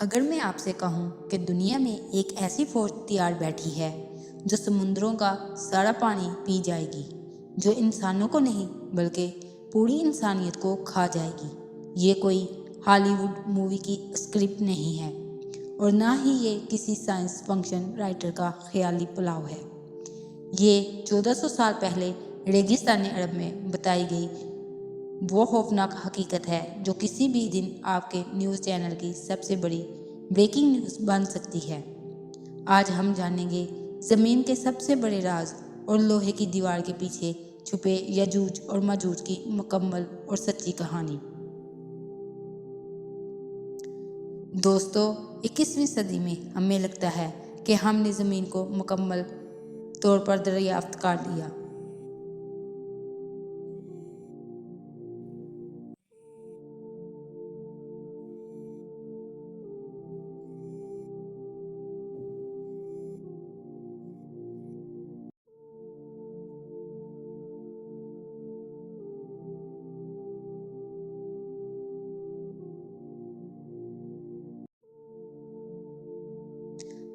अगर मैं आपसे कहूँ कि दुनिया में एक ऐसी फौज तैयार बैठी है जो समुद्रों का सारा पानी पी जाएगी, जो इंसानों को नहीं बल्कि पूरी इंसानियत को खा जाएगी, ये कोई हॉलीवुड मूवी की स्क्रिप्ट नहीं है और ना ही ये किसी साइंस फिक्शन राइटर का ख्याली पुलाव है। ये 1400 साल पहले रेगिस्तान अरब में बताई गई वो खौफनाक हकीकत है जो किसी भी दिन आपके न्यूज़ चैनल की सबसे बड़ी ब्रेकिंग न्यूज़ बन सकती है। आज हम जानेंगे ज़मीन के सबसे बड़े राज और लोहे की दीवार के पीछे छुपे यजूज और मजूज की मुकम्मल और सच्ची कहानी। दोस्तों, 21वीं सदी में हमें लगता है कि हमने ज़मीन को मुकम्मल तौर पर दरियाफ्त कर लिया।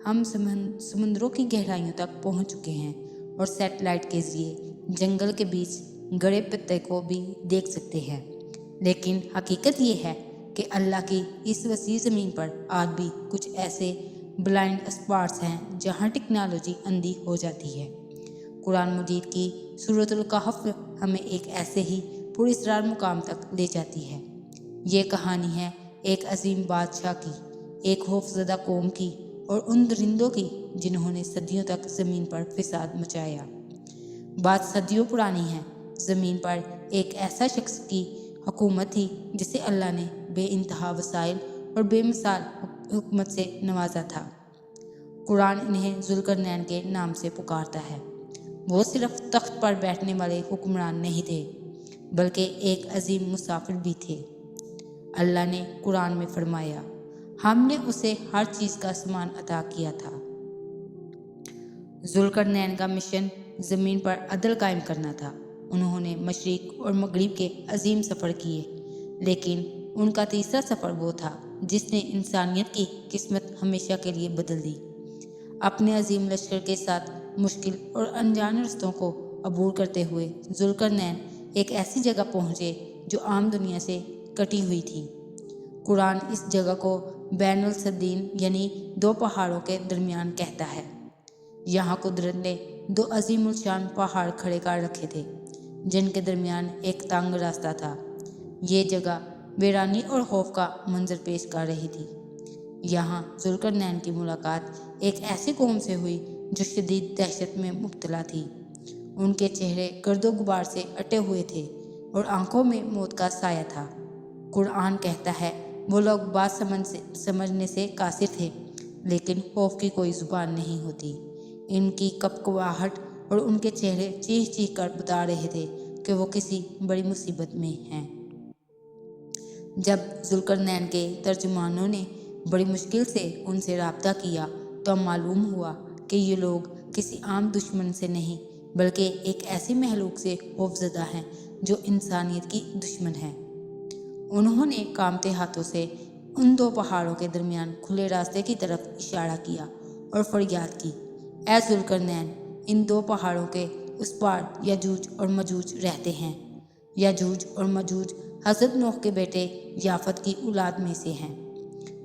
हम समुद्रों की गहराइयों तक पहुंच चुके हैं और सैटेलाइट के जरिए जंगल के बीच गड़े पत्ते को भी देख सकते हैं। लेकिन हकीकत ये है कि अल्लाह की इस वसी ज़मीन पर आज भी कुछ ऐसे ब्लाइंड स्पॉट्स हैं जहां टेक्नोलॉजी अंधी हो जाती है। कुरान मजीद की सूरतुल कहफ हमें एक ऐसे ही पुरस्रार मुकाम तक ले जाती है। ये कहानी है एक अजीम बादशाह की, एक खौफजदा कौम की और उन दरिंदों की जिन्होंने सदियों तक ज़मीन पर फिसाद मचाया। बात सदियों पुरानी है। ज़मीन पर एक ऐसा शख्स की हुकूमत थी जिसे अल्लाह ने बेइंतहा वसाइल और बेमिसाल हुकूमत से नवाजा था। कुरान इन्हें जुल्करनैन के नाम से पुकारता है। वो सिर्फ तख्त पर बैठने वाले हुक्मरान नहीं थे, बल्कि एक अजीम मुसाफिर भी थे। अल्लाह ने कुरान में फरमाया, हमने उसे हर चीज़ का सामान अता किया था। जुल्करनैन का मिशन ज़मीन पर अदल कायम करना था। उन्होंने मशरिक और मगरिब के अजीम सफ़र किए, लेकिन उनका तीसरा सफ़र वो था जिसने इंसानियत की किस्मत हमेशा के लिए बदल दी। अपने अजीम लश्कर के साथ मुश्किल और अनजान रस्तों को अबूर करते हुए जुल्करनैन एक ऐसी जगह पहुँचे जो आम दुनिया से कटी हुई थी। कुरान इस जगह को बैनुल सद्दीन यानी दो पहाड़ों के दरमियान कहता है। यहाँ कुदरत ने दो अजीमुल शान पहाड़ खड़े कर रखे थे जिनके दरमियान एक तंग रास्ता था। ये जगह वीरानी और खौफ का मंजर पेश कर रही थी। यहाँ जुल्करनैन की मुलाकात एक ऐसी कौम से हुई जो शदीद दहशत में मुब्तला थी। उनके चेहरे गर्दो गुबार से अटे हुए थे और आंखों में मौत का साया था। कुरान कहता है वो लोग बात समझने से कासिर थे, लेकिन खौफ की कोई जुबान नहीं होती। इनकी कपकवाहट और उनके चेहरे चीख चीख कर बता रहे थे कि वो किसी बड़ी मुसीबत में हैं। जब जुल्करनैन के तर्जुमानों ने बड़ी मुश्किल से उनसे राब्ता किया तो मालूम हुआ कि ये लोग किसी आम दुश्मन से नहीं बल्कि एक ऐसी महलूक से खौफजदा हैं जो इंसानियत की दुश्मन है। उन्होंने कांपते हाथों से उन दो पहाड़ों के दरमियान खुले रास्ते की तरफ इशारा किया और फरियाद की, ऐ जुल्करनैन, इन दो पहाड़ों के उस पार यजूज और मजूज रहते हैं। यजूज और मजूज हज़रत नूह के बेटे याफत की औलाद में से हैं।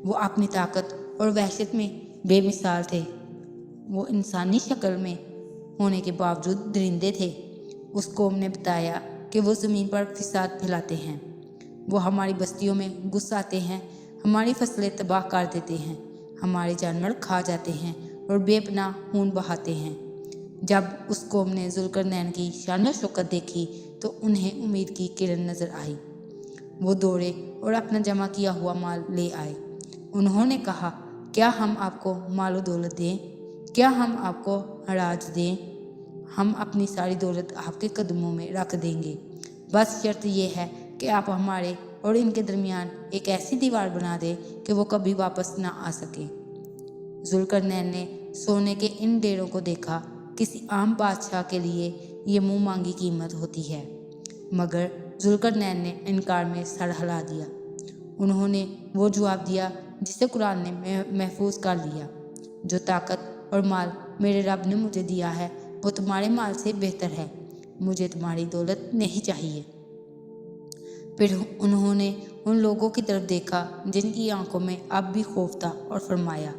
वो अपनी ताकत और वहशत में बेमिसाल थे। वो इंसानी शक्ल में होने के बावजूद दरिंदे थे। उस कौम ने बताया कि वो ज़मीन पर फिसाद फैलाते हैं। वो हमारी बस्तियों में घुस आते हैं, हमारी फसलें तबाह कर देते हैं, हमारे जानवर खा जाते हैं और बेपनाह खून बहाते हैं। जब उस कौम ने जुल्करनैन की शान शौकत देखी तो उन्हें उम्मीद की किरण नज़र आई। वो दौड़े और अपना जमा किया हुआ माल ले आए। उन्होंने कहा, क्या हम आपको मालो दौलत दें? क्या हम आपको हराज दें? हम अपनी सारी दौलत आपके कदमों में रख देंगे। बस शर्त यह है कि आप हमारे और इनके दरमियान एक ऐसी दीवार बना दें कि वो कभी वापस ना आ सके। जुल्करनैन ने सोने के इन डेरों को देखा। किसी आम बादशाह के लिए ये मुंह मांगी कीमत होती है, मगर जुल्करनैन ने इनकार में सर हिला दिया। उन्होंने वो जवाब दिया जिसे कुरान ने महफूज कर लिया। जो ताकत और माल मेरे रब ने मुझे दिया है वो तुम्हारे माल से बेहतर है। मुझे तुम्हारी दौलत नहीं चाहिए। फिर उन्होंने उन लोगों की तरफ देखा जिनकी आंखों में अब भी खौफ था और फरमाया,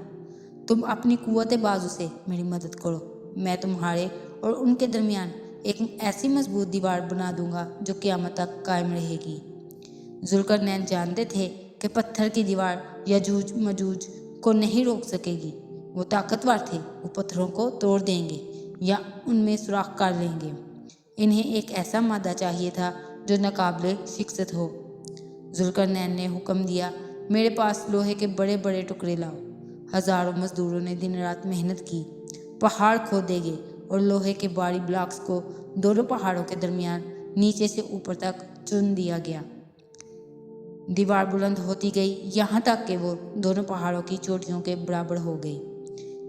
तुम अपनी कुव्वत बाजू से मेरी मदद करो, मैं तुम्हारे और उनके दरमियान एक ऐसी मजबूत दीवार बना दूंगा जो क़यामत तक कायम रहेगी। जुल्करनैन जानते थे कि पत्थर की दीवार यजूज मजूज को नहीं रोक सकेगी। वो ताकतवर थे, वो पत्थरों को तोड़ देंगे या उनमें सुराख कर लेंगे। इन्हें एक ऐसा मादा चाहिए था जो नाकाबिले शिकस्त हो। जुल्करनैन ने हुक्म दिया, मेरे पास लोहे के बड़े बड़े टुकड़े लाओ। हजारों मजदूरों ने दिन रात मेहनत की, पहाड़ खोदे गए और लोहे के भारी ब्लॉक्स को दोनों पहाड़ों के दरमियान नीचे से ऊपर तक चुन दिया गया। दीवार बुलंद होती गई यहाँ तक कि वो दोनों पहाड़ों की चोटियों के बराबर हो गई।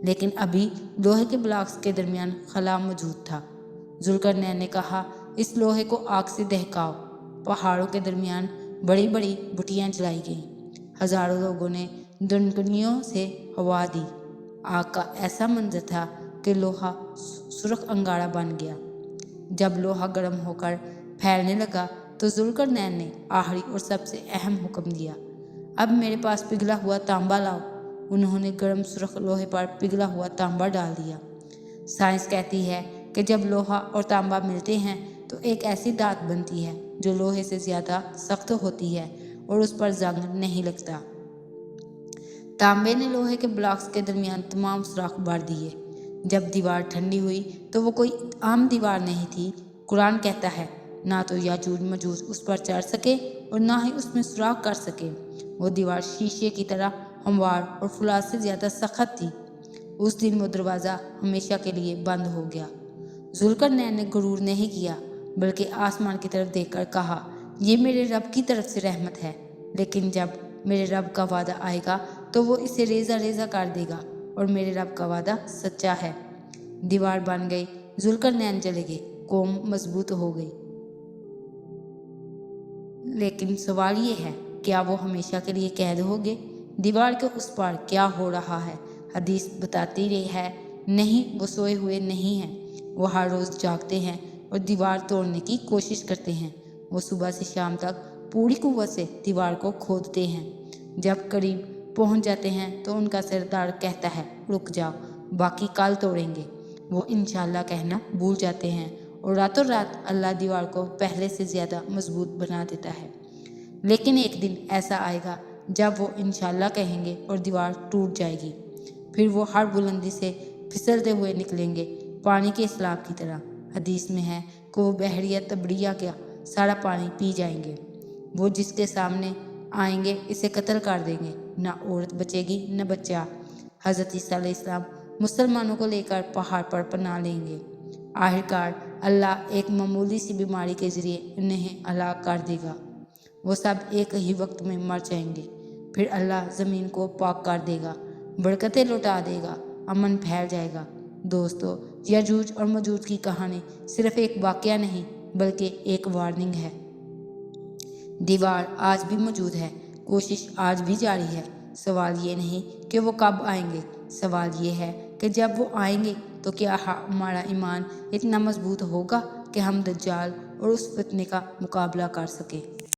लेकिन अभी लोहे के ब्लॉक्स के दरमियान खला मौजूद था। जुल्करनैन ने कहा, इस लोहे को आग से दहकाओ। पहाड़ों के दरमियान बड़ी बड़ी बुटियां जलाई गईं। हजारों लोगों ने दुनकनियों से हवा दी। आग का ऐसा मंजर था कि लोहा सुर्ख अंगारा बन गया। जब लोहा गर्म होकर फैलने लगा तो जुल्करनैन ने आखिरी और सबसे अहम हुक्म दिया, अब मेरे पास पिघला हुआ तांबा लाओ। उन्होंने गर्म सुर्ख लोहे पर पिघला हुआ तांबा डाल दिया। साइंस कहती है कि जब लोहा और तांबा मिलते हैं तो एक ऐसी धात बनती है जो लोहे से ज़्यादा सख्त होती है और उस पर जंग नहीं लगता। तांबे ने लोहे के ब्लॉक्स के दरमियान तमाम सुराख भर दिए। जब दीवार ठंडी हुई तो वो कोई आम दीवार नहीं थी। कुरान कहता है, ना तो याजूज मजूज उस पर चढ़ सके और ना ही उसमें सुराख कर सके। वो दीवार शीशे की तरह हमवार और फुलाद से ज़्यादा सख्त थी। उस दिन वो दरवाज़ा हमेशा के लिए बंद हो गया। जुल्करनैन ने गुरूर नहीं किया बल्कि आसमान की तरफ देखकर कहा, ये मेरे रब की तरफ से रहमत है, लेकिन जब मेरे रब का वादा आएगा तो वो इसे रेजा रेजा कर देगा और मेरे रब का वादा सच्चा है। दीवार बन गई, जुल्करनैन चले गए, कौम मजबूत हो गई। लेकिन सवाल ये है, क्या वो हमेशा के लिए कैद हो गए? दीवार के उस पार क्या हो रहा है? हदीस बताती रही है, नहीं, वो सोए हुए नहीं हैं। वो हर रोज़ जागते हैं और दीवार तोड़ने की कोशिश करते हैं। वो सुबह से शाम तक पूरी कुव्वत से दीवार को खोदते हैं। जब करीब पहुंच जाते हैं तो उनका सरदार कहता है, रुक जाओ, बाकी कल तोड़ेंगे। वो इंशाल्लाह कहना भूल जाते हैं और रातों रात अल्लाह दीवार को पहले से ज़्यादा मजबूत बना देता है। लेकिन एक दिन ऐसा आएगा जब वो इंशाल्लाह कहेंगे और दीवार टूट जाएगी। फिर वो हर बुलंदी से फिसलते हुए निकलेंगे, पानी के सैलाब की तरह। हदीस में है कि वो बहरिया तबड़िया का सारा पानी पी जाएंगे। वो जिसके सामने आएंगे इसे कत्ल कर देंगे, ना औरत बचेगी न बच्चा। हज़रत ईसा अलैहिस्सलाम मुसलमानों को लेकर पहाड़ पर पनाह लेंगे। आखिरकार अल्लाह एक मामूली सी बीमारी के ज़रिए उन्हें हलाक कर देगा। वो सब एक ही वक्त में मर जाएंगे। फिर अल्लाह ज़मीन को पाक कर देगा, बरकतें लौटा देगा, अमन फैल जाएगा। दोस्तों, याजूज और मजूज की कहानी सिर्फ एक वाक़या नहीं बल्कि एक वार्निंग है। दीवार आज भी मौजूद है, कोशिश आज भी जारी है। सवाल ये नहीं कि वो कब आएंगे, सवाल ये है कि जब वो आएंगे तो क्या हमारा ईमान इतना मजबूत होगा कि हम दज्जाल और उस फितने का मुकाबला कर सकें।